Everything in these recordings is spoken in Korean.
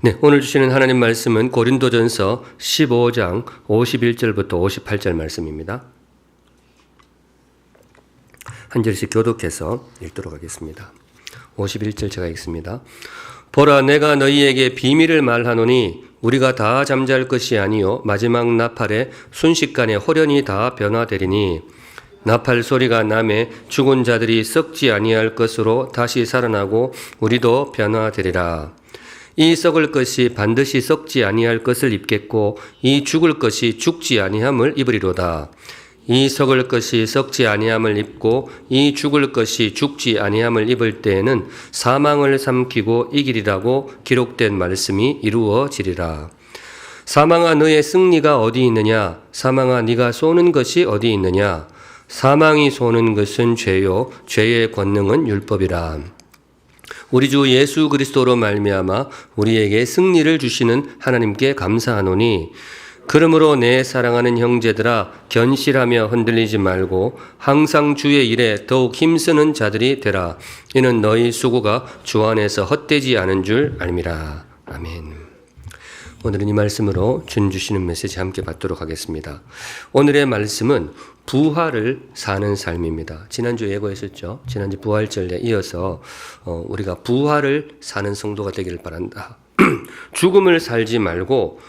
네, 오늘 주시는 하나님 말씀은 고린도전서 15장 51절부터 58절 말씀입니다. 한 절씩 교독해서 읽도록 하겠습니다. 51절 제가 읽습니다. 보라, 내가 너희에게 비밀을 말하노니 우리가 다 잠잘 것이 아니요 마지막 나팔에 순식간에 호련히 다 변화되리니 나팔 소리가 나매 죽은 자들이 썩지 아니할 것으로 다시 살아나고 우리도 변화되리라. 이 썩을 것이 반드시 썩지 아니할 것을 입겠고 이 죽을 것이 죽지 아니함을 입으리로다. 이 썩을 것이 썩지 아니함을 입고 이 죽을 것이 죽지 아니함을 입을 때에는 사망을 삼키고 이기리라고 기록된 말씀이 이루어지리라. 사망아, 너의 승리가 어디 있느냐? 사망아, 네가 쏘는 것이 어디 있느냐? 사망이 쏘는 것은 죄요 죄의 권능은 율법이라. 우리 주 예수 그리스도로 말미암아 우리에게 승리를 주시는 하나님께 감사하노니, 그러므로 내 사랑하는 형제들아, 견실하며 흔들리지 말고 항상 주의 일에 더욱 힘쓰는 자들이 되라. 이는 너희 수고가 주 안에서 헛되지 않은 줄 알미라. 아멘. 오늘은 이 말씀으로 준 주시는 메시지 함께 받도록 하겠습니다. 오늘의 말씀은 부활을 사는 삶입니다. 지난주에 예고했었죠. 지난주 부활절에 이어서 우리가 부활을 사는 성도가 되기를 바란다. 죽음을 살지 말고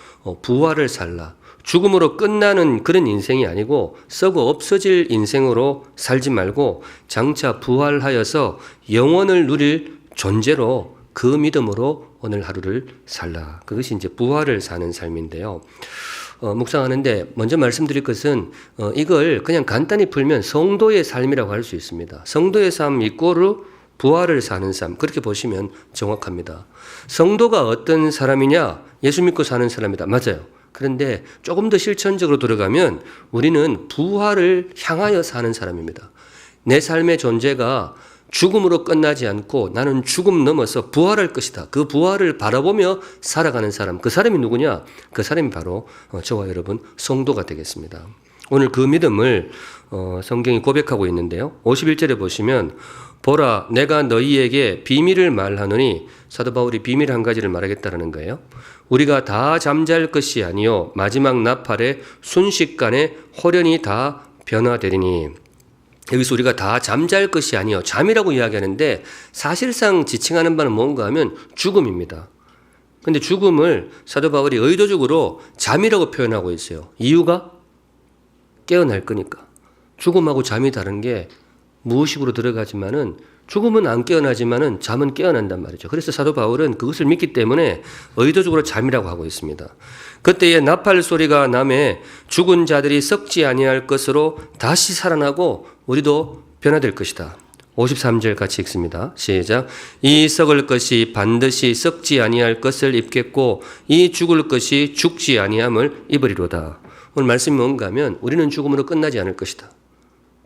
부활을 살라. 죽음으로 끝나는 그런 인생이 아니고 썩어 없어질 인생으로 살지 말고 장차 부활하여서 영원을 누릴 존재로 그 믿음으로 오늘 하루를 살라. 그것이 이제 부활을 사는 삶인데요. 묵상하는데 먼저 말씀드릴 것은 이걸 그냥 간단히 풀면 성도의 삶이라고 할 수 있습니다. 성도의 삶 이꼬르 부활을 사는 삶, 그렇게 보시면 정확합니다. 성도가 어떤 사람이냐? 예수 믿고 사는 사람이다. 맞아요. 그런데 조금 더 실천적으로 들어가면 우리는 부활을 향하여 사는 사람입니다. 내 삶의 존재가 죽음으로 끝나지 않고 나는 죽음 넘어서 부활할 것이다. 그 부활을 바라보며 살아가는 사람, 그 사람이 누구냐? 그 사람이 바로 저와 여러분 성도가 되겠습니다. 오늘 그 믿음을 성경이 고백하고 있는데요. 51절에 보시면 보라, 내가 너희에게 비밀을 말하노니, 사도 바울이 비밀 한 가지를 말하겠다는 거예요. 우리가 다 잠잘 것이 아니요 마지막 나팔에 순식간에 호련히 다 변화되리니. 여기서 우리가 다 잠잘 것이 아니요, 잠이라고 이야기하는데 사실상 지칭하는 바는 뭔가 하면 죽음입니다. 그런데 죽음을 사도 바울이 의도적으로 잠이라고 표현하고 있어요. 이유가 깨어날 거니까. 죽음하고 잠이 다른 게 무의식으로 들어가지만은 죽음은 안 깨어나지만은 잠은 깨어난단 말이죠. 그래서 사도 바울은 그것을 믿기 때문에 의도적으로 잠이라고 하고 있습니다. 그때에 나팔 소리가 나매 죽은 자들이 썩지 아니할 것으로 다시 살아나고 우리도 변화될 것이다. 53절 같이 읽습니다. 시작. 이 썩을 것이 반드시 썩지 아니할 것을 입겠고 이 죽을 것이 죽지 아니함을 입으리로다. 오늘 말씀이 뭔가 하면 우리는 죽음으로 끝나지 않을 것이다.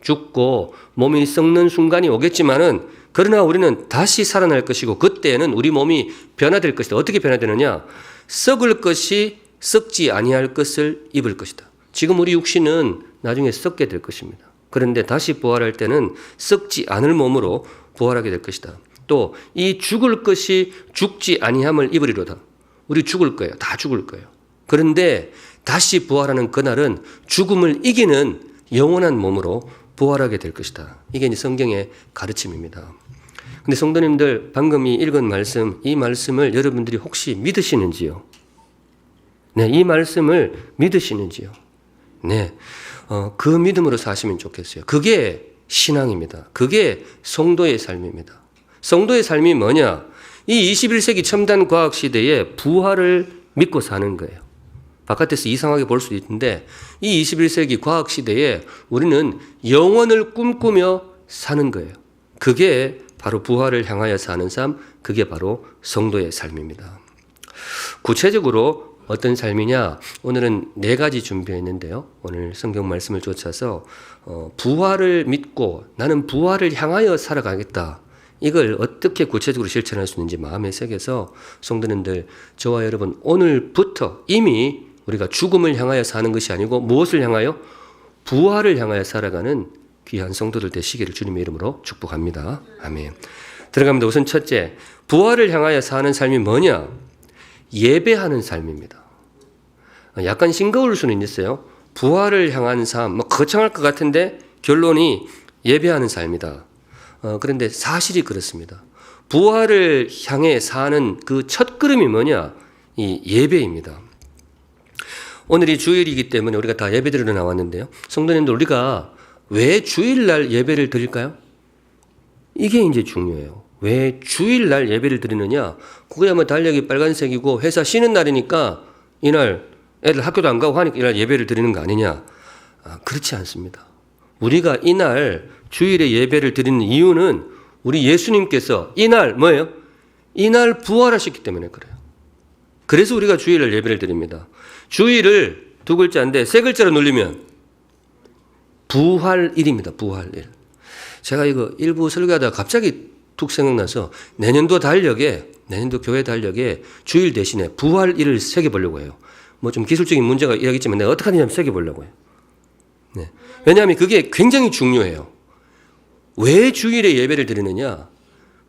죽고 몸이 썩는 순간이 오겠지만은 그러나 우리는 다시 살아날 것이고 그때는 우리 몸이 변화될 것이다. 어떻게 변화되느냐? 썩을 것이 썩지 아니할 것을 입을 것이다. 지금 우리 육신은 나중에 썩게 될 것입니다. 그런데 다시 부활할 때는 썩지 않을 몸으로 부활하게 될 것이다. 또 이 죽을 것이 죽지 아니함을 입으리로다. 우리 죽을 거예요. 다 죽을 거예요. 그런데 다시 부활하는 그날은 죽음을 이기는 영원한 몸으로 부활하게 될 것이다. 이게 이제 성경의 가르침입니다. 근데 성도님들, 방금 읽은 말씀, 이 말씀을 여러분들이 혹시 믿으시는지요? 네, 이 말씀을 믿으시는지요? 네, 그 믿음으로 사시면 좋겠어요. 그게 신앙입니다. 그게 성도의 삶입니다. 성도의 삶이 뭐냐? 이 21세기 첨단 과학 시대에 부활을 믿고 사는 거예요. 바깥에서 이상하게 볼 수도 있는데 이 21세기 과학 시대에 우리는 영원을 꿈꾸며 사는 거예요. 그게 바로 부활을 향하여 사는 삶, 그게 바로 성도의 삶입니다. 구체적으로 어떤 삶이냐? 오늘은 4가지 준비했는데요. 오늘 성경 말씀을 쫓아서 부활을 믿고 나는 부활을 향하여 살아가겠다. 이걸 어떻게 구체적으로 실천할 수 있는지 마음에 새겨서 성도님들, 저와 여러분 오늘부터 이미 우리가 죽음을 향하여 사는 것이 아니고 무엇을 향하여? 부활을 향하여 살아가는 귀한 성도들 되시기를 주님의 이름으로 축복합니다. 아멘. 들어갑니다. 우선 첫째, 부활을 향하여 사는 삶이 뭐냐? 예배하는 삶입니다. 약간 싱거울 수는 있어요. 부활을 향한 삶, 거창할 것 같은데 결론이 예배하는 삶이다. 그런데 사실이 그렇습니다. 부활을 향해 사는 그 첫 걸음이 뭐냐? 이 예배입니다. 오늘이 주일이기 때문에 우리가 다 예배드리러 나왔는데요. 성도님들, 우리가 왜 주일날 예배를 드릴까요? 이게 이제 중요해요. 왜 주일날 예배를 드리느냐? 그거야 뭐 달력이 빨간색이고 회사 쉬는 날이니까 이날 애들 학교도 안 가고 하니까 이날 예배를 드리는 거 아니냐? 그렇지 않습니다. 우리가 이날 주일에 예배를 드리는 이유는 우리 예수님께서 이날 뭐예요? 이날 부활하셨기 때문에 그래요. 그래서 우리가 주일날 예배를 드립니다. 주일을 두 글자인데 세 글자로 늘리면 부활일입니다. 부활일. 제가 이거 일부 설교하다가 갑자기 툭 생각나서 내년도 교회 달력에 주일 대신에 부활일을 새겨보려고 해요. 뭐 좀 기술적인 문제가 있겠지만 내가 어떻게 하느냐 새겨보려고 해요. 네. 왜냐하면 그게 굉장히 중요해요. 왜 주일에 예배를 드리느냐?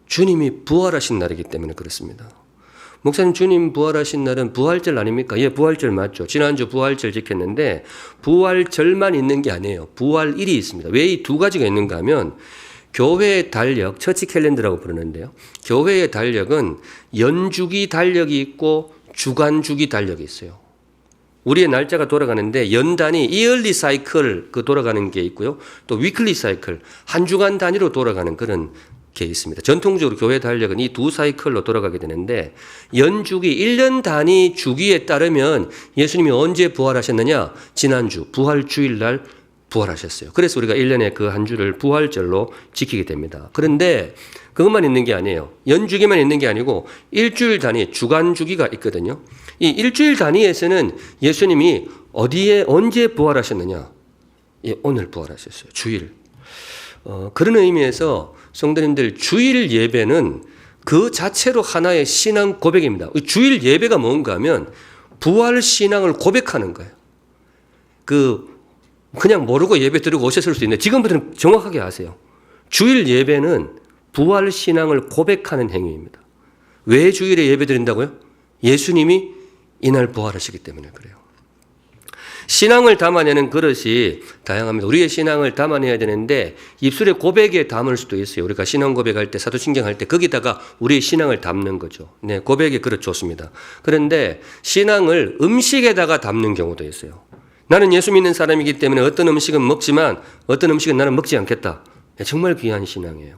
주님이 부활하신 날이기 때문에 그렇습니다. 목사님, 주님 부활하신 날은 부활절 아닙니까? 예, 부활절 맞죠. 지난주 부활절 지켰는데 부활절만 있는 게 아니에요. 부활일이 있습니다. 왜 이 두 가지가 있는가 하면 교회의 달력, 처치 캘린더라고 부르는데요. 교회의 달력은 연주기 달력이 있고 주간주기 달력이 있어요. 우리의 날짜가 돌아가는데 연단위 이얼리 사이클 돌아가는 게 있고요. 또 위클리 사이클 한 주간 단위로 돌아가는 그런 게 있습니다. 전통적으로 교회 달력은 이 두 사이클로 돌아가게 되는데 연주기 1년 단위 주기에 따르면 예수님이 언제 부활하셨느냐? 지난주 부활주일날 부활하셨어요. 그래서 우리가 1년에 그 한 주를 부활절로 지키게 됩니다. 그런데 그것만 있는 게 아니에요. 연주기만 있는 게 아니고 일주일 단위 주간 주기가 있거든요. 이 일주일 단위에서는 예수님이 어디에 언제 부활하셨느냐? 예, 오늘 부활하셨어요. 주일. 그런 의미에서 성도님들 주일 예배는 그 자체로 하나의 신앙 고백입니다. 주일 예배가 뭔가 하면 부활 신앙을 고백하는 거예요. 그냥 모르고 예배 드리고 오셨을 수 있는데 지금부터는 정확하게 아세요. 주일 예배는 부활 신앙을 고백하는 행위입니다. 왜 주일에 예배 드린다고요? 예수님이 이날 부활하시기 때문에 그래요. 신앙을 담아내는 그릇이 다양합니다. 우리의 신앙을 담아내야 되는데 입술의 고백에 담을 수도 있어요. 우리가 신앙 고백할 때 사도신경 할 때 거기다가 우리의 신앙을 담는 거죠. 네, 고백의 그릇 좋습니다. 그런데 신앙을 음식에다가 담는 경우도 있어요. 나는 예수 믿는 사람이기 때문에 어떤 음식은 먹지만 어떤 음식은 나는 먹지 않겠다. 정말 귀한 신앙이에요.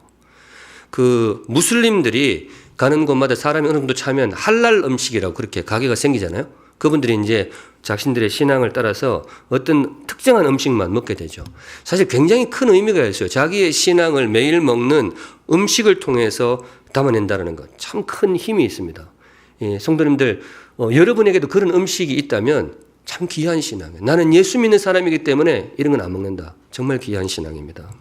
무슬림들이 가는 곳마다 사람이 어느 정도 차면 할랄 음식이라고 그렇게 가게가 생기잖아요. 그분들이 이제 자신들의 신앙을 따라서 어떤 특정한 음식만 먹게 되죠. 사실 굉장히 큰 의미가 있어요. 자기의 신앙을 매일 먹는 음식을 통해서 담아낸다는 것. 참 큰 힘이 있습니다. 예, 성도님들, 여러분에게도 그런 음식이 있다면 참 귀한 신앙이에요. 나는 예수 믿는 사람이기 때문에 이런 건 안 먹는다. 정말 귀한 신앙입니다.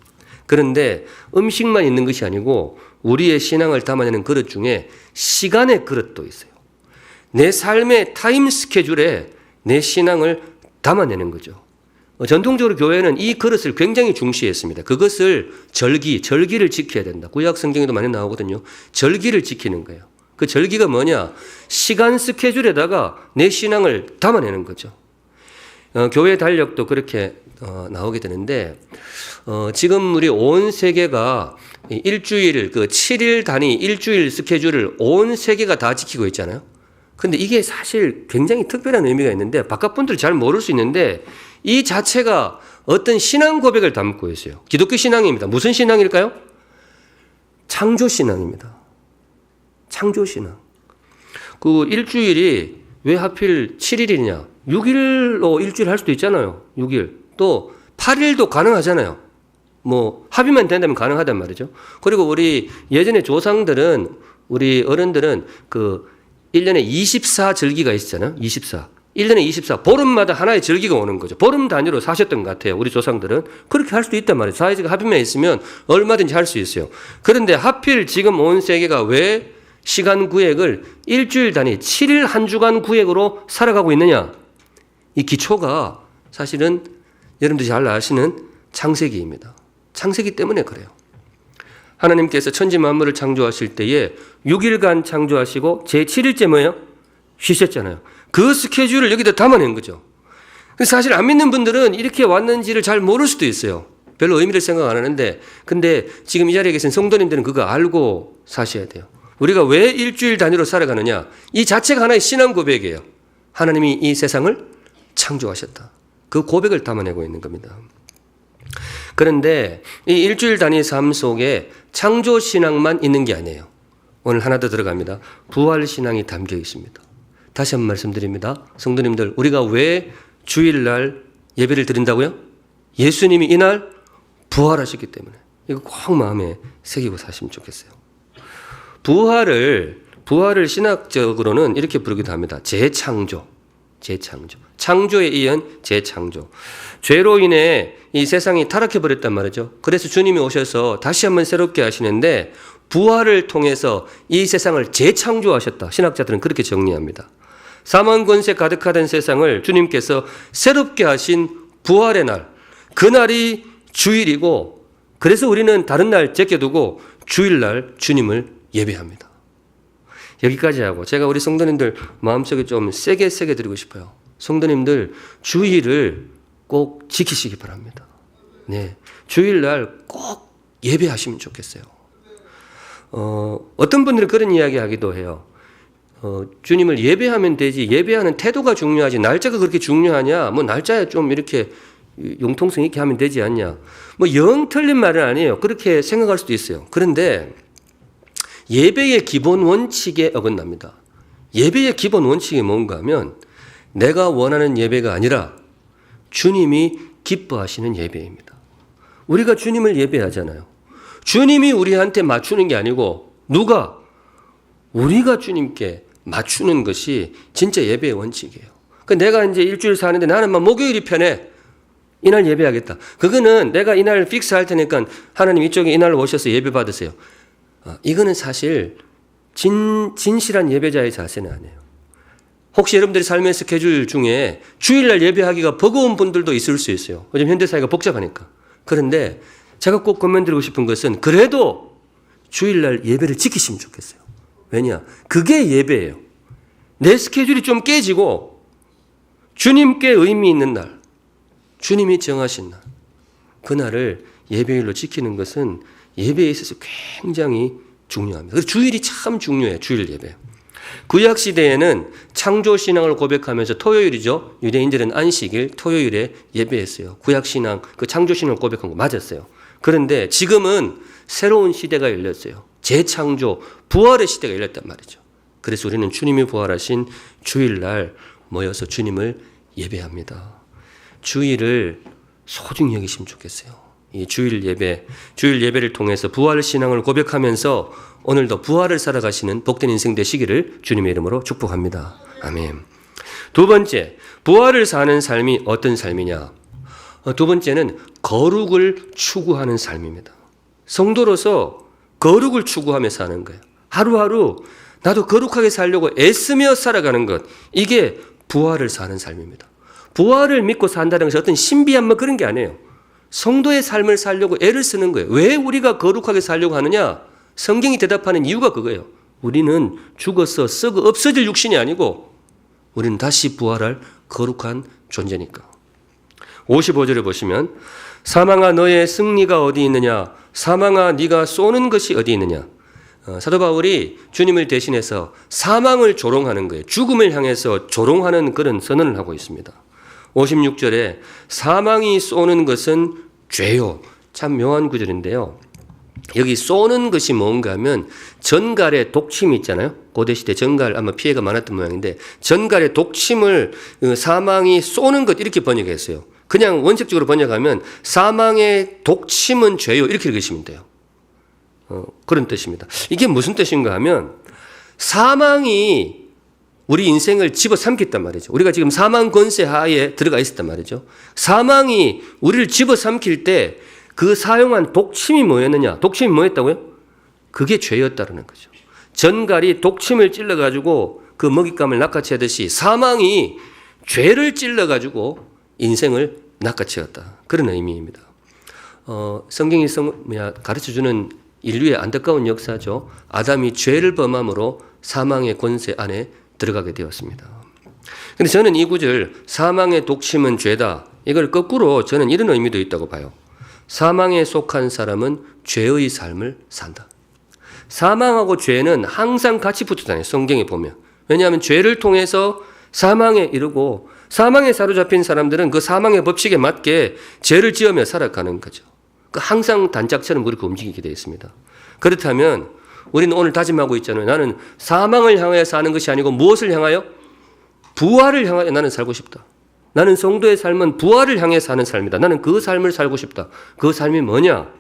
그런데 음식만 있는 것이 아니고 우리의 신앙을 담아내는 그릇 중에 시간의 그릇도 있어요. 내 삶의 타임 스케줄에 내 신앙을 담아내는 거죠. 전통적으로 교회는 이 그릇을 굉장히 중시했습니다. 그것을 절기를 지켜야 된다. 구약 성경에도 많이 나오거든요. 절기를 지키는 거예요. 그 절기가 뭐냐? 시간 스케줄에다가 내 신앙을 담아내는 거죠. 교회 달력도 그렇게 나오게 되는데 지금 우리 온 세계가 일주일 7일 단위 일주일 스케줄을 온 세계가 다 지키고 있잖아요. 근데 이게 사실 굉장히 특별한 의미가 있는데 바깥 분들 잘 모를 수 있는데 이 자체가 어떤 신앙 고백을 담고 있어요. 기독교 신앙입니다. 무슨 신앙일까요? 창조 신앙입니다. 창조 신앙. 일주일이 왜 하필 7일이냐? 6일로 일주일 할 수도 있잖아요. 6일. 또 8일도 가능하잖아요. 합의만 된다면 가능하단 말이죠. 그리고 우리 예전에 조상들은, 우리 어른들은 1년에 24절기가 있었잖아요. 24. 1년에 24. 보름마다 하나의 절기가 오는 거죠. 보름 단위로 사셨던 것 같아요. 우리 조상들은. 그렇게 할 수도 있단 말이에요. 사회적 합의만 있으면 얼마든지 할 수 있어요. 그런데 하필 지금 온 세계가 왜 시간 구획을 일주일 단위 7일 한 주간 구획으로 살아가고 있느냐? 이 기초가 사실은 여러분들이 잘 아시는 창세기입니다. 창세기 때문에 그래요. 하나님께서 천지 만물을 창조하실 때에 6일간 창조하시고 제7일째 뭐예요? 쉬셨잖아요. 그 스케줄을 여기다 담아낸 거죠. 사실 안 믿는 분들은 이렇게 왔는지를 잘 모를 수도 있어요. 별로 의미를 생각 안 하는데, 근데 지금 이 자리에 계신 성도님들은 그거 알고 사셔야 돼요. 우리가 왜 일주일 단위로 살아가느냐? 이 자체가 하나의 신앙 고백이에요. 하나님이 이 세상을 창조하셨다. 그 고백을 담아내고 있는 겁니다. 그런데 이 일주일 단위 삶 속에 창조 신앙만 있는 게 아니에요. 오늘 하나 더 들어갑니다. 부활 신앙이 담겨 있습니다. 다시 한번 말씀드립니다. 성도님들, 우리가 왜 주일날 예배를 드린다고요? 예수님이 이날 부활하셨기 때문에. 이거 꼭 마음에 새기고 사시면 좋겠어요. 부활을 신학적으로는 이렇게 부르기도 합니다. 재창조. 창조에 이은 재창조. 죄로 인해 이 세상이 타락해버렸단 말이죠. 그래서 주님이 오셔서 다시 한번 새롭게 하시는데 부활을 통해서 이 세상을 재창조하셨다. 신학자들은 그렇게 정리합니다. 사망 권세 가득하던 세상을 주님께서 새롭게 하신 부활의 날, 그날이 주일이고, 그래서 우리는 다른 날 제껴두고 주일날 주님을 예배합니다. 여기까지 하고 제가 우리 성도님들 마음속에 좀 세게 드리고 싶어요. 성도님들 주일을 꼭 지키시기 바랍니다. 네, 주일날 꼭 예배하시면 좋겠어요. 어떤 분들은 그런 이야기 하기도 해요. 주님을 예배하면 되지, 예배하는 태도가 중요하지, 날짜가 그렇게 중요하냐, 뭐 날짜에 좀 이렇게 융통성 있게 하면 되지 않냐. 뭐 영 틀린 말은 아니에요. 그렇게 생각할 수도 있어요. 그런데 예배의 기본 원칙에 어긋납니다. 예배의 기본 원칙이 뭔가 하면 내가 원하는 예배가 아니라 주님이 기뻐하시는 예배입니다. 우리가 주님을 예배하잖아요. 주님이 우리한테 맞추는 게 아니고 누가? 우리가 주님께 맞추는 것이 진짜 예배의 원칙이에요. 그러니까 내가 이제 일주일 사는데 나는 막 목요일이 편해. 이날 예배하겠다. 그거는 내가 이날 픽스 할 테니까 하나님 이쪽에 이날 오셔서 예배 받으세요. 이거는 사실 진실한 예배자의 자세는 아니에요. 혹시 여러분들이 삶의 스케줄 중에 주일날 예배하기가 버거운 분들도 있을 수 있어요. 요즘 현대사회가 복잡하니까. 그런데 제가 꼭 권면드리고 싶은 것은 그래도 주일날 예배를 지키시면 좋겠어요. 왜냐? 그게 예배예요. 내 스케줄이 좀 깨지고 주님께 의미 있는 날, 주님이 정하신 날, 그날을 예배일로 지키는 것은 예배에 있어서 굉장히 중요합니다. 그래서 주일이 참 중요해요. 주일 예배. 구약 시대에는 창조 신앙을 고백하면서 토요일이죠. 유대인들은 안식일 토요일에 예배했어요. 구약 신앙, 그 창조 신앙을 고백한 거 맞았어요. 그런데 지금은 새로운 시대가 열렸어요. 재창조, 부활의 시대가 열렸단 말이죠. 그래서 우리는 주님이 부활하신 주일날 모여서 주님을 예배합니다. 주일을 소중히 여기시면 좋겠어요. 이 주일 예배를 통해서 부활 신앙을 고백하면서 오늘도 부활을 살아가시는 복된 인생 되시기를 주님의 이름으로 축복합니다. 아멘. 두 번째, 부활을 사는 삶이 어떤 삶이냐? 두 번째는 거룩을 추구하는 삶입니다. 성도로서 거룩을 추구하며 사는 거예요. 하루하루 나도 거룩하게 살려고 애쓰며 살아가는 것, 이게 부활을 사는 삶입니다. 부활을 믿고 산다는 것이 어떤 신비한 뭐 그런 게 아니에요. 성도의 삶을 살려고 애를 쓰는 거예요. 왜 우리가 거룩하게 살려고 하느냐? 성경이 대답하는 이유가 그거예요. 우리는 죽어서 썩어 없어질 육신이 아니고 우리는 다시 부활할 거룩한 존재니까. 55절에 보시면 사망아 너의 승리가 어디 있느냐? 사망아 네가 쏘는 것이 어디 있느냐? 사도 바울이 주님을 대신해서 사망을 조롱하는 거예요. 죽음을 향해서 조롱하는 그런 선언을 하고 있습니다. 56절에 사망이 쏘는 것은 죄요. 참 묘한 구절인데요. 여기 쏘는 것이 뭔가 하면 전갈의 독침이 있잖아요. 고대시대 전갈 아마 피해가 많았던 모양인데 전갈의 독침을 사망이 쏘는 것 이렇게 번역했어요. 그냥 원칙적으로 번역하면 사망의 독침은 죄요. 이렇게 읽으시면 돼요. 그런 뜻입니다. 이게 무슨 뜻인가 하면 사망이 우리 인생을 집어삼켰단 말이죠. 우리가 지금 사망 권세 하에 들어가 있었단 말이죠. 사망이 우리를 집어삼킬 때 그 사용한 독침이 뭐였느냐? 독침이 뭐였다고요? 그게 죄였다는 거죠. 전갈이 독침을 찔러가지고 그 먹잇감을 낚아채듯이 사망이 죄를 찔러가지고 인생을 낚아채었다. 그런 의미입니다. 성경이 가르쳐주는 인류의 안타까운 역사죠. 아담이 죄를 범함으로 사망의 권세 안에 들어가게 되었습니다. 근데 저는 이 구절 사망의 독침은 죄다, 이걸 거꾸로 저는 이런 의미도 있다고 봐요. 사망에 속한 사람은 죄의 삶을 산다. 사망하고 죄는 항상 같이 붙었잖아요. 성경에 보면. 왜냐하면 죄를 통해서 사망에 이르고 사망에 사로잡힌 사람들은 그 사망의 법칙에 맞게 죄를 지으며 살아가는 거죠. 항상 단짝처럼 그렇게 움직이게 되어 있습니다. 그렇다면 우리는 오늘 다짐하고 있잖아요. 나는 사망을 향하여 사는 것이 아니고 무엇을 향하여? 부활을 향하여 나는 살고 싶다. 나는 성도의 삶은 부활을 향해 사는 삶이다. 나는 그 삶을 살고 싶다. 그 삶이 뭐냐?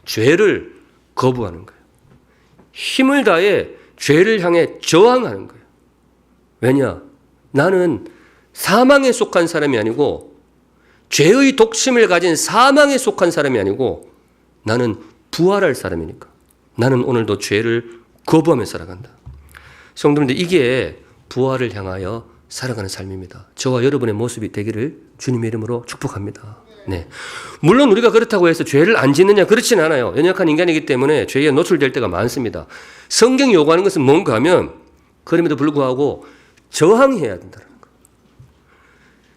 죄를 거부하는 거예요. 힘을 다해 죄를 향해 저항하는 거예요. 왜냐? 나는 사망에 속한 사람이 아니고 죄의 독심을 가진 사망에 속한 사람이 아니고 나는 부활할 사람이니까. 나는 오늘도 죄를 거부하며 살아간다. 성도님들, 이게 부활을 향하여 살아가는 삶입니다. 저와 여러분의 모습이 되기를 주님의 이름으로 축복합니다. 네. 물론 우리가 그렇다고 해서 죄를 안 짓느냐? 그렇진 않아요. 연약한 인간이기 때문에 죄에 노출될 때가 많습니다. 성경이 요구하는 것은 뭔가 하면 그럼에도 불구하고 저항해야 된다는 거.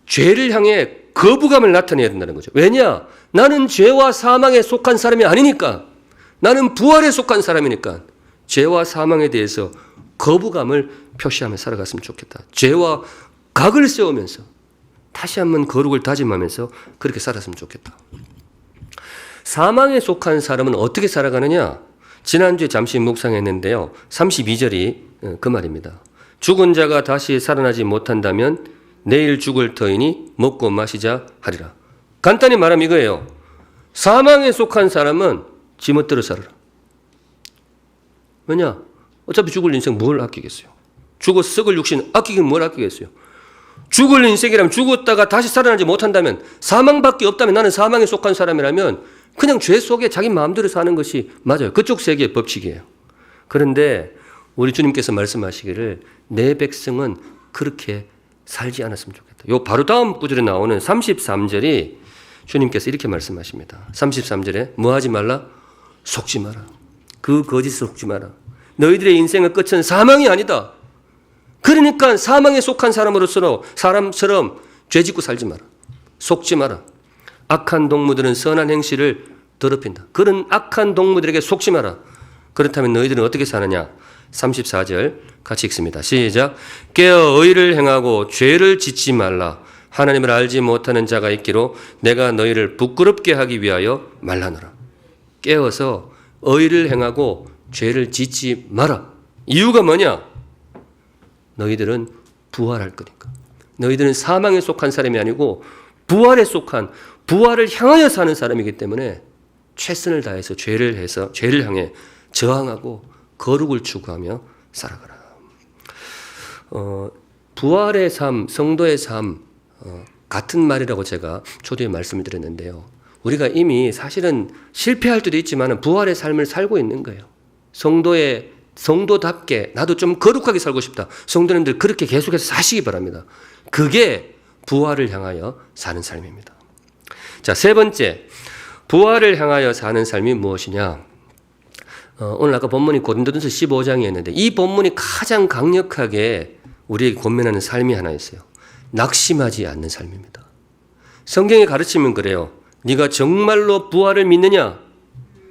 죄를 향해 거부감을 나타내야 된다는 거죠. 왜냐? 나는 죄와 사망에 속한 사람이 아니니까. 나는 부활에 속한 사람이니까 죄와 사망에 대해서 거부감을 표시하며 살아갔으면 좋겠다. 죄와 각을 세우면서 다시 한번 거룩을 다짐하면서 그렇게 살았으면 좋겠다. 사망에 속한 사람은 어떻게 살아가느냐? 지난주에 잠시 묵상했는데요. 32절이 그 말입니다. 죽은 자가 다시 살아나지 못한다면 내일 죽을 터이니 먹고 마시자 하리라. 간단히 말하면 이거예요. 사망에 속한 사람은 지멋대로 살아라. 왜냐? 어차피 죽을 인생 뭘 아끼겠어요? 죽어 썩을 육신 아끼긴 뭘 아끼겠어요? 죽을 인생이라면 죽었다가 다시 살아나지 못한다면 사망밖에 없다면 나는 사망에 속한 사람이라면 그냥 죄 속에 자기 마음대로 사는 것이 맞아요. 그쪽 세계의 법칙이에요. 그런데 우리 주님께서 말씀하시기를 내 백성은 그렇게 살지 않았으면 좋겠다. 요 바로 다음 구절에 나오는 33절이 주님께서 이렇게 말씀하십니다. 33절에 뭐 하지 말라? 속지 마라. 그 거짓에 속지 마라. 너희들의 인생의 끝은 사망이 아니다. 그러니까 사망에 속한 사람처럼 죄짓고 살지 마라. 속지 마라. 악한 동무들은 선한 행실을 더럽힌다. 그런 악한 동무들에게 속지 마라. 그렇다면 너희들은 어떻게 사느냐? 34절 같이 읽습니다. 시작. 깨어 의를 행하고 죄를 짓지 말라. 하나님을 알지 못하는 자가 있기로 내가 너희를 부끄럽게 하기 위하여 말하노라. 깨어서 의를 행하고 죄를 짓지 마라. 이유가 뭐냐? 너희들은 부활할 거니까. 너희들은 사망에 속한 사람이 아니고 부활에 속한, 부활을 향하여 사는 사람이기 때문에 최선을 다해서 죄를 향해 저항하고 거룩을 추구하며 살아가라. 부활의 삶, 성도의 삶 같은 말이라고 제가 초두에 말씀을 드렸는데요. 우리가 이미 사실은 실패할 때도 있지만 부활의 삶을 살고 있는 거예요. 성도답게 나도 좀 거룩하게 살고 싶다. 성도님들 그렇게 계속해서 사시기 바랍니다. 그게 부활을 향하여 사는 삶입니다. 자, 세 번째, 부활을 향하여 사는 삶이 무엇이냐? 오늘 아까 본문이 고린도전서 15장이었는데 이 본문이 가장 강력하게 우리에게 권면하는 삶이 하나 있어요. 낙심하지 않는 삶입니다. 성경의 가르침은 그래요. 네가 정말로 부활을 믿느냐?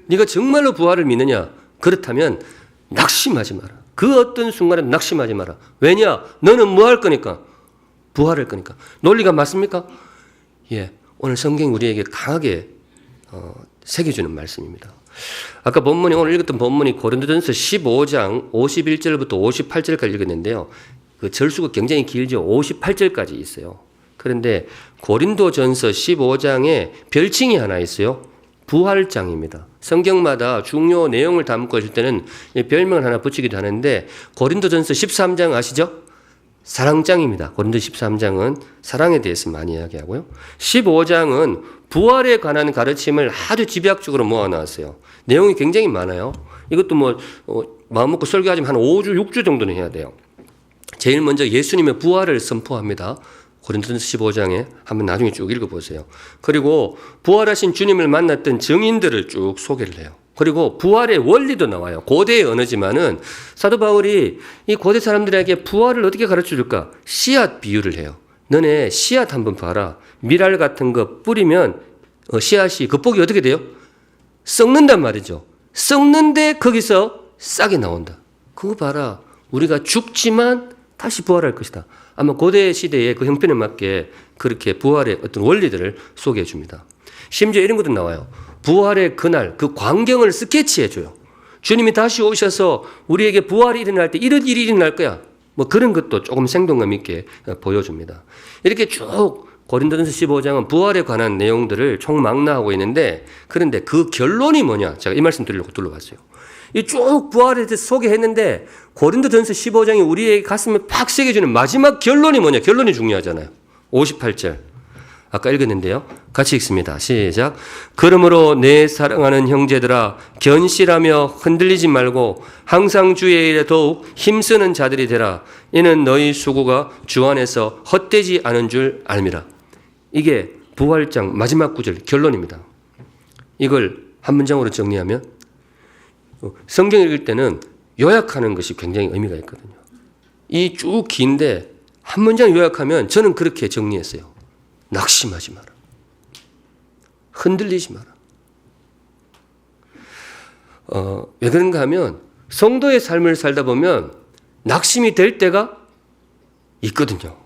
네가 정말로 부활을 믿느냐? 그렇다면 낙심하지 마라. 그 어떤 순간에도 낙심하지 마라. 왜냐? 너는 뭐 할 거니까? 부활할 거니까. 논리가 맞습니까? 예, 오늘 성경이 우리에게 강하게 새겨주는 말씀입니다. 아까 오늘 읽었던 본문이 고린도전서 15장 51절부터 58절까지 읽었는데요. 그 절수가 굉장히 길죠. 58절까지 있어요. 그런데 고린도전서 15장에 별칭이 하나 있어요. 부활장입니다. 성경마다 중요 내용을 담고 있을 때는 별명을 하나 붙이기도 하는데 고린도전서 13장 아시죠? 사랑장입니다. 고린도 13장은 사랑에 대해서 많이 이야기하고요. 15장은 부활에 관한 가르침을 아주 집약적으로 모아놨어요. 내용이 굉장히 많아요. 이것도 마음 먹고 설교하지만 한 5주, 6주 정도는 해야 돼요. 제일 먼저 예수님의 부활을 선포합니다. 고린도전서 15장에 한번 나중에 쭉 읽어보세요. 그리고 부활하신 주님을 만났던 증인들을 쭉 소개를 해요. 그리고 부활의 원리도 나와요. 고대의 언어지만은 사도 바울이 이 고대 사람들에게 부활을 어떻게 가르쳐 줄까? 씨앗 비유를 해요. 너네 씨앗 한번 봐라. 밀알 같은 거 뿌리면 씨앗이 겉복이 어떻게 돼요? 썩는단 말이죠. 썩는데 거기서 싹이 나온다. 그거 봐라. 우리가 죽지만 다시 부활할 것이다. 아마 고대 시대의 그 형편에 맞게 그렇게 부활의 어떤 원리들을 소개해 줍니다. 심지어 이런 것도 나와요. 부활의 그날 그 광경을 스케치해 줘요. 주님이 다시 오셔서 우리에게 부활이 일어날 때 이런 일이 일어날 거야. 뭐 그런 것도 조금 생동감 있게 보여줍니다. 이렇게 쭉 고린도전서 15장은 부활에 관한 내용들을 총망라하고 있는데, 그런데 그 결론이 뭐냐? 제가 이 말씀 드리려고 둘러봤어요. 이 쭉 부활에 대해서 소개했는데 고린도전서 15장이 우리의 가슴에 팍 새겨주는 마지막 결론이 뭐냐? 결론이 중요하잖아요. 58절. 아까 읽었는데요. 같이 읽습니다. 시작. 그러므로 내 사랑하는 형제들아 견실하며 흔들리지 말고 항상 주의 일에 더욱 힘쓰는 자들이 되라. 이는 너희 수고가 주 안에서 헛되지 않은 줄 알미라. 이게 부활장 마지막 구절 결론입니다. 이걸 한 문장으로 정리하면 성경 읽을 때는 요약하는 것이 굉장히 의미가 있거든요. 이 쭉 긴데 한 문장 요약하면 저는 그렇게 정리했어요. 낙심하지 마라. 흔들리지 마라. 왜 그런가 하면 성도의 삶을 살다 보면 낙심이 될 때가 있거든요.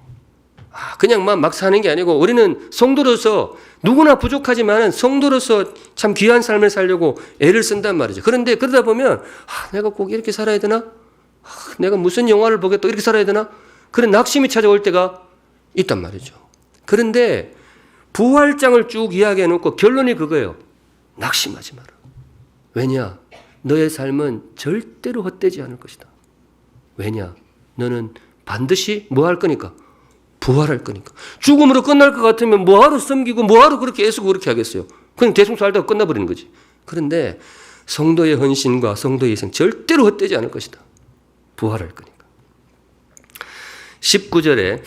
그냥 막 사는 게 아니고 우리는 성도로서 누구나 부족하지만 성도로서 참 귀한 삶을 살려고 애를 쓴단 말이죠. 그런데 그러다 보면 내가 꼭 이렇게 살아야 되나? 내가 무슨 영화를 보게 또 이렇게 살아야 되나? 그런 낙심이 찾아올 때가 있단 말이죠. 그런데 부활장을 쭉 이야기해 놓고 결론이 그거예요. 낙심하지 마라. 왜냐? 너의 삶은 절대로 헛되지 않을 것이다. 왜냐? 너는 반드시 뭐 할 거니까? 부활할 거니까. 죽음으로 끝날 것 같으면 뭐하러 섬기고 뭐하러 그렇게 애쓰고 그렇게 하겠어요. 그냥 대충 살다가 끝나버리는 거지. 그런데 성도의 헌신과 성도의 희생 절대로 헛되지 않을 것이다. 부활할 거니까. 19절에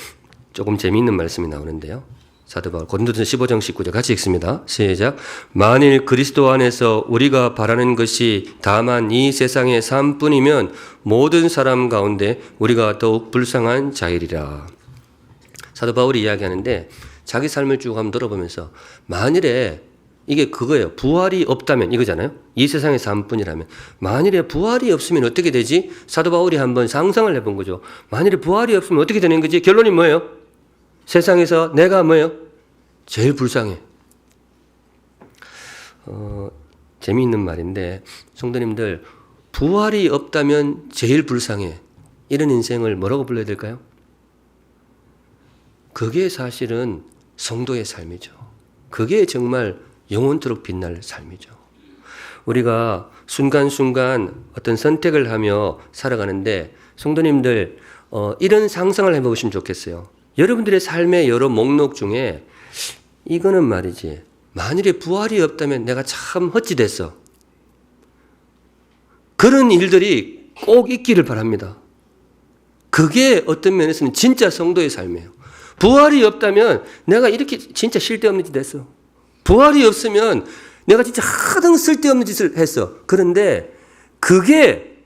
조금 재미있는 말씀이 나오는데요. 사도 바울 고린도전서 15장 19절 같이 읽습니다. 시작. 만일 그리스도 안에서 우리가 바라는 것이 다만 이 세상의 삶뿐이면 모든 사람 가운데 우리가 더욱 불쌍한 자이리라. 사도 바울이 이야기하는데 자기 삶을 쭉 한번 들어보면서 만일에 이게 그거예요. 부활이 없다면 이거잖아요. 이 세상의 삶뿐이라면 만일에 부활이 없으면 어떻게 되지? 사도 바울이 한번 상상을 해본 거죠. 만일에 부활이 없으면 어떻게 되는 거지? 결론이 뭐예요? 세상에서 내가 뭐예요? 제일 불쌍해. 재미있는 말인데 성도님들 부활이 없다면 제일 불쌍해. 이런 인생을 뭐라고 불러야 될까요? 그게 사실은 성도의 삶이죠. 그게 정말 영원토록 빛날 삶이죠. 우리가 순간순간 어떤 선택을 하며 살아가는데 성도님들 이런 상상을 해보시면 좋겠어요. 여러분들의 삶의 여러 목록 중에 이거는 말이지 만일에 부활이 없다면 내가 참 헛짓했어. 그런 일들이 꼭 있기를 바랍니다. 그게 어떤 면에서는 진짜 성도의 삶이에요. 부활이 없다면 내가 이렇게 진짜 쓸데없는 짓 했어. 부활이 없으면 내가 진짜 하등 쓸데없는 짓을 했어. 그런데 그게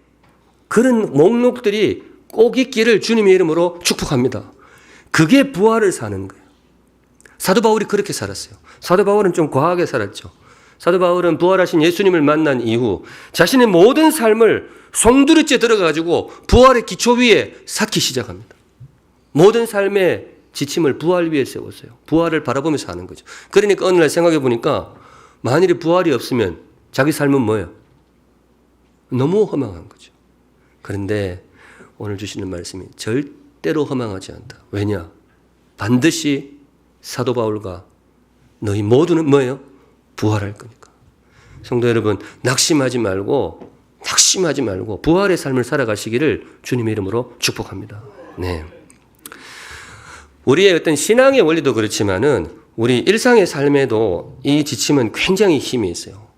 그런 목록들이 꼭 있기를 주님의 이름으로 축복합니다. 그게 부활을 사는 거예요. 사도 바울이 그렇게 살았어요. 사도 바울은 좀 과하게 살았죠. 사도 바울은 부활하신 예수님을 만난 이후 자신의 모든 삶을 송두리째 들어가지고 부활의 기초 위에 쌓기 시작합니다. 모든 삶의 지침을 부활 위에 세웠어요. 부활을 바라보면서 하는 거죠. 그러니까 어느 날 생각해 보니까 만일에 부활이 없으면 자기 삶은 뭐예요? 너무 허망한 거죠. 그런데 오늘 주시는 말씀이 절대로 허망하지 않다. 왜냐? 반드시 사도 바울과 너희 모두는 뭐예요? 부활할 거니까. 성도 여러분, 낙심하지 말고 부활의 삶을 살아가시기를 주님의 이름으로 축복합니다. 네. 우리의 어떤 신앙의 원리도 그렇지만은 우리 일상의 삶에도 이 지침은 굉장히 힘이 있어요.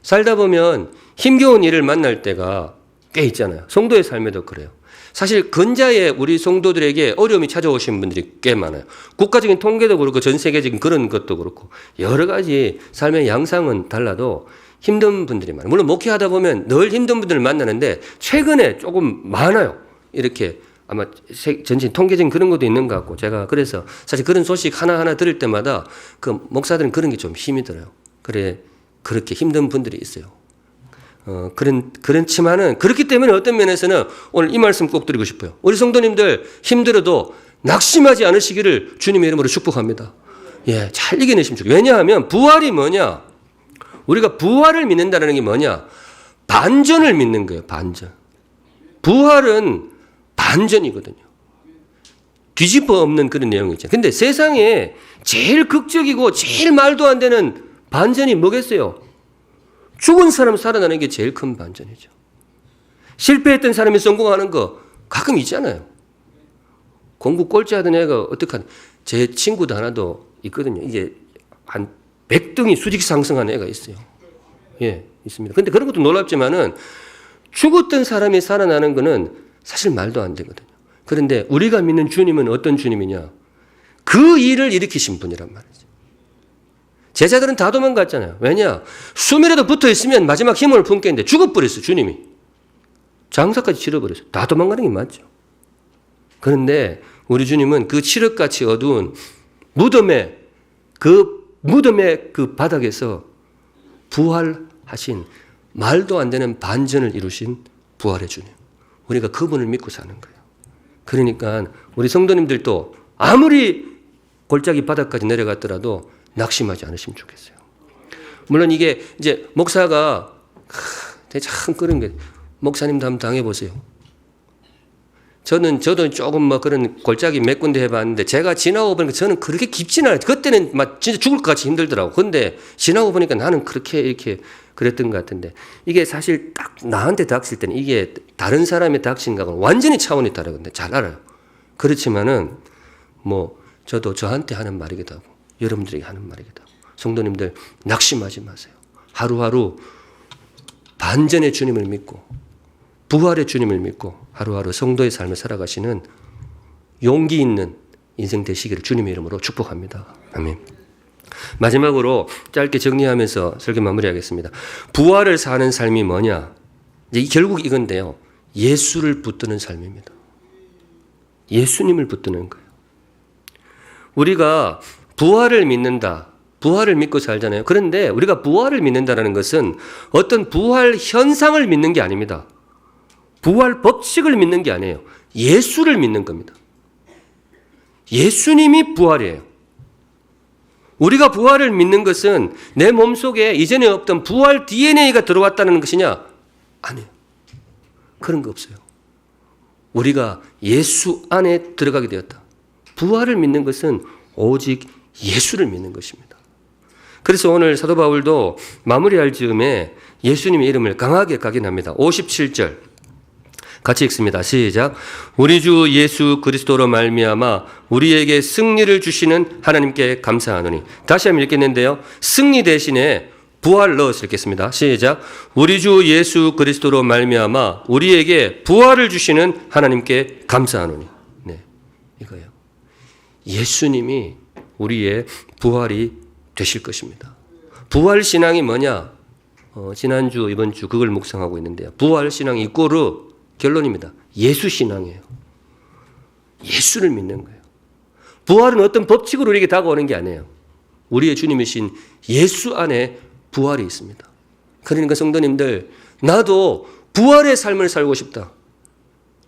살다 보면 힘겨운 일을 만날 때가 꽤 있잖아요. 성도의 삶에도 그래요. 사실 근자에 우리 성도들에게 어려움이 찾아오신 분들이 꽤 많아요. 국가적인 통계도 그렇고 전 세계적인 그런 것도 그렇고 여러 가지 삶의 양상은 달라도 힘든 분들이 많아요. 물론 목회하다 보면 늘 힘든 분들을 만나는데 최근에 조금 많아요. 이렇게 아마 전체 통계적인 그런 것도 있는 것 같고 제가 그래서 사실 그런 소식 하나하나 들을 때마다 그 목사들은 그런 게 좀 힘이 들어요. 그래 그렇게 힘든 분들이 있어요. 그렇지만은 그렇기 때문에 어떤 면에서는 오늘 이 말씀 꼭 드리고 싶어요. 우리 성도님들 힘들어도 낙심하지 않으시기를 주님의 이름으로 축복합니다. 예, 잘 이겨내시면 좋겠어요. 왜냐하면 부활이 뭐냐? 우리가 부활을 믿는다는 게 뭐냐? 반전을 믿는 거예요. 반전. 부활은 반전이거든요. 뒤집어 엎는 그런 내용이 있잖아요. 근데 세상에 제일 극적이고 제일 말도 안 되는 반전이 뭐겠어요? 죽은 사람 살아나는 게 제일 큰 반전이죠. 실패했던 사람이 성공하는 거 가끔 있잖아요. 공부 꼴찌하던 애가 어떡하냐. 제 친구도 하나도 있거든요. 이게 한 100등이 수직 상승하는 애가 있어요. 예, 있습니다. 근데 그런 것도 놀랍지만은 죽었던 사람이 살아나는 거는 사실 말도 안 되거든요. 그런데 우리가 믿는 주님은 어떤 주님이냐? 그 일을 일으키신 분이란 말이죠. 제자들은 다 도망갔잖아요. 왜냐? 숨이라도 붙어 있으면 마지막 힘을 품겠는데 죽어버렸어요, 주님이. 장사까지 치러버렸어요. 다 도망가는 게 맞죠. 그런데 우리 주님은 그 칠흑같이 어두운 무덤의 그 바닥에서 부활하신 말도 안 되는 반전을 이루신 부활의 주님. 우리가 그분을 믿고 사는 거예요. 그러니까 우리 성도님들도 아무리 골짜기 바닥까지 내려갔더라도 낙심하지 않으시면 좋겠어요. 물론 이게 이제 목사가 참 그런 게 목사님도 한번 당해보세요. 저도 조금 뭐 그런 골짜기 몇 군데 해봤는데 제가 지나고 보니까 저는 그렇게 깊지는 않아요. 그때는 막 진짜 죽을 것 같이 힘들더라고. 근데 지나고 보니까 나는 그렇게 이렇게 그랬던 것 같은데 이게 사실 딱 나한테 닥칠 때는 이게 다른 사람의 닥친 거하고는 완전히 차원이 다르거든요. 잘 알아요. 그렇지만은 뭐 저도 저한테 하는 말이기도 하고 여러분들에게 하는 말이기도 하고 성도님들 낙심하지 마세요. 하루하루 반전의 주님을 믿고 부활의 주님을 믿고 하루하루 성도의 삶을 살아가시는 용기 있는 인생 되시기를 주님의 이름으로 축복합니다. 아멘. 마지막으로 짧게 정리하면서 설교 마무리하겠습니다. 부활을 사는 삶이 뭐냐? 이제 결국 이건데요. 예수를 붙드는 삶입니다. 예수님을 붙드는 거예요. 우리가 부활을 믿는다. 부활을 믿고 살잖아요. 그런데 우리가 부활을 믿는다는 것은 어떤 부활 현상을 믿는 게 아닙니다. 부활 법칙을 믿는 게 아니에요. 예수를 믿는 겁니다. 예수님이 부활이에요. 우리가 부활을 믿는 것은 내 몸속에 이전에 없던 부활 DNA가 들어왔다는 것이냐? 아니에요. 그런 거 없어요. 우리가 예수 안에 들어가게 되었다. 부활을 믿는 것은 오직 예수를 믿는 것입니다. 그래서 오늘 사도 바울도 마무리할 즈음에 예수님의 이름을 강하게 각인합니다. 57절 같이 읽습니다. 시작. 우리 주 예수 그리스도로 말미암아 우리에게 승리를 주시는 하나님께 감사하노니. 다시 한번 읽겠는데요. 승리 대신에 부활 넣어서 읽겠습니다. 시작. 우리 주 예수 그리스도로 말미암아 우리에게 부활을 주시는 하나님께 감사하노니. 네, 이거예요. 예수님이 우리의 부활이 되실 것입니다. 부활 신앙이 뭐냐? 지난주 이번 주 그걸 묵상하고 있는데요. 부활 신앙 이꼬르 결론입니다. 예수 신앙이에요. 예수를 믿는 거예요. 부활은 어떤 법칙으로 우리에게 다가오는 게 아니에요. 우리의 주님이신 예수 안에 부활이 있습니다. 그러니까 성도님들, 나도 부활의 삶을 살고 싶다.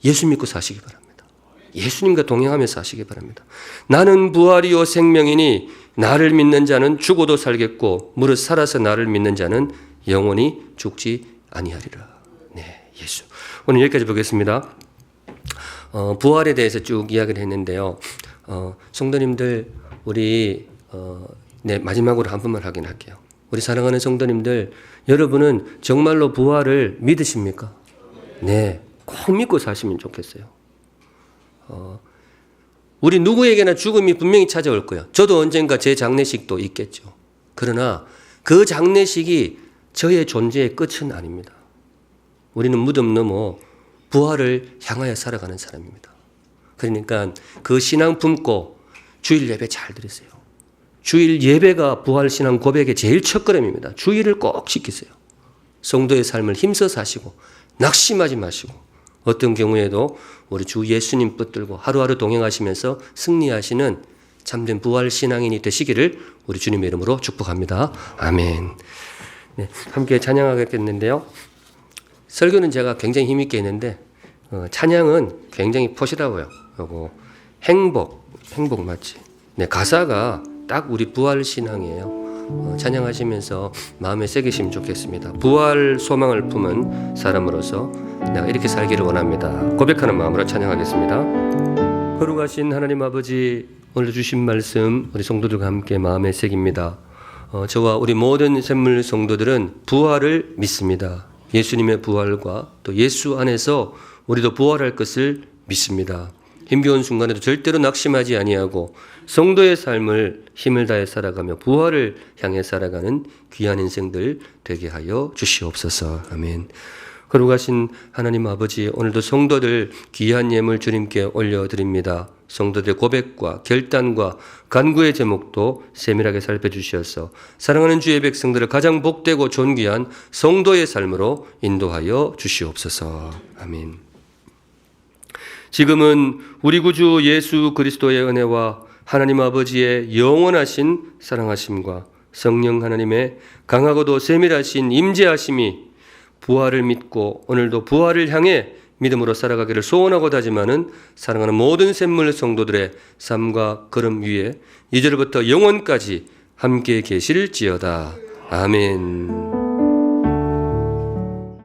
예수 믿고 사시기 바랍니다. 예수님과 동행하면서 사시기 바랍니다. 나는 부활이요 생명이니 나를 믿는 자는 죽어도 살겠고 무릇 살아서 나를 믿는 자는 영원히 죽지 아니하리라. 네, 예수. 오늘 여기까지 보겠습니다. 부활에 대해서 쭉 이야기를 했는데요. 성도님들, 우리 네, 마지막으로 한 번만 확인할게요. 우리 사랑하는 성도님들, 여러분은 정말로 부활을 믿으십니까? 네, 꼭 믿고 사시면 좋겠어요. 우리 누구에게나 죽음이 분명히 찾아올 거예요. 저도 언젠가 제 장례식도 있겠죠. 그러나 그 장례식이 저의 존재의 끝은 아닙니다. 우리는 무덤 넘어 부활을 향하여 살아가는 사람입니다. 그러니까 그 신앙 품고 주일 예배 잘 들으세요. 주일 예배가 부활 신앙 고백의 제일 첫걸음입니다. 주일을 꼭 지키세요. 성도의 삶을 힘써 사시고 낙심하지 마시고 어떤 경우에도 우리 주 예수님 붙들고 하루하루 동행하시면서 승리하시는 참된 부활 신앙인이 되시기를 우리 주님의 이름으로 축복합니다. 아멘. 네, 함께 찬양하겠는데요. 설교는 제가 굉장히 힘있게 했는데 찬양은 굉장히 포시라고요. 그리고 행복 맞지? 네, 가사가 딱 우리 부활 신앙이에요. 찬양하시면서 마음에 새기시면 좋겠습니다. 부활 소망을 품은 사람으로서 내가 이렇게 살기를 원합니다. 고백하는 마음으로 찬양하겠습니다. 거룩하신 하나님 아버지, 오늘 주신 말씀 우리 성도들과 함께 마음에 새깁니다. 저와 우리 모든 샘물 성도들은 부활을 믿습니다. 예수님의 부활과 또 예수 안에서 우리도 부활할 것을 믿습니다. 힘겨운 순간에도 절대로 낙심하지 아니하고 성도의 삶을 힘을 다해 살아가며 부활을 향해 살아가는 귀한 인생들 되게 하여 주시옵소서. 아멘. 거룩하신 하나님 아버지, 오늘도 성도들 귀한 예물 주님께 올려드립니다. 성도들의 고백과 결단과 간구의 제목도 세밀하게 살펴주셔서 사랑하는 주의 백성들을 가장 복되고 존귀한 성도의 삶으로 인도하여 주시옵소서. 아멘. 지금은 우리 구주 예수 그리스도의 은혜와 하나님 아버지의 영원하신 사랑하심과 성령 하나님의 강하고도 세밀하신 임재하심이 부활을 믿고 오늘도 부활을 향해 믿음으로 살아가기를 소원하고 다짐하는 사랑하는 모든 샘물 성도들의 삶과 걸음 위에 이제로부터 영원까지 함께 계실지어다. 아멘.